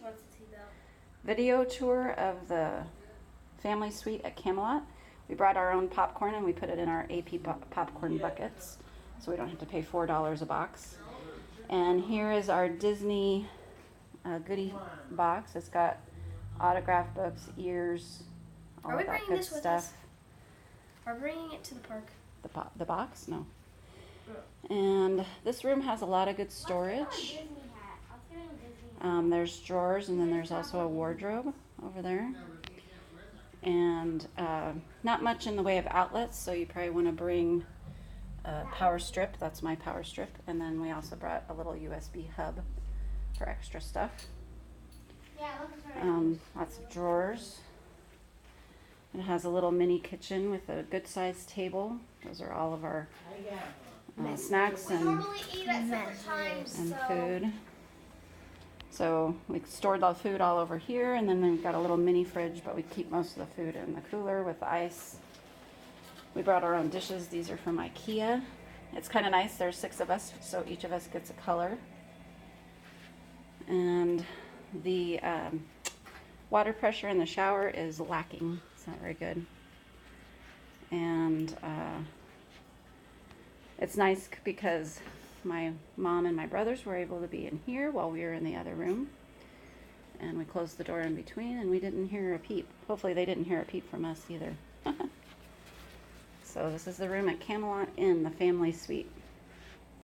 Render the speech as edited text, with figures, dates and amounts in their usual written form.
wants to see though. Video tour of the family suite at Camelot. We brought our own popcorn and we put it in our AP popcorn buckets, so we don't have to pay $4 a box. And here is our Disney goodie box. It's got autograph books, ears, all Are we of that bringing good this with stuff. us? Are we bringing it to the park? The box? No. And this room has a lot of good storage. There's drawers, and then there's also a wardrobe over there. And not much in the way of outlets, so you probably want to bring a power strip. That's my power strip. And then we also brought a little USB hub for extra stuff. Lots of drawers. It has a little mini kitchen with a good sized table. Those are all of our snacks and food. So we stored the food all over here, and then we've got a little mini fridge, but we keep most of the food in the cooler with the ice. We brought our own dishes. These are from IKEA. It's kind of nice. There's 6 of us, so each of us gets a color. And the water pressure in the shower is lacking. It's not very good. And it's nice because my mom and my brothers were able to be in here while we were in the other room. And we closed the door in between, and we didn't hear a peep. Hopefully they didn't hear a peep from us either. So this is the room at Camelot Inn, the family suite.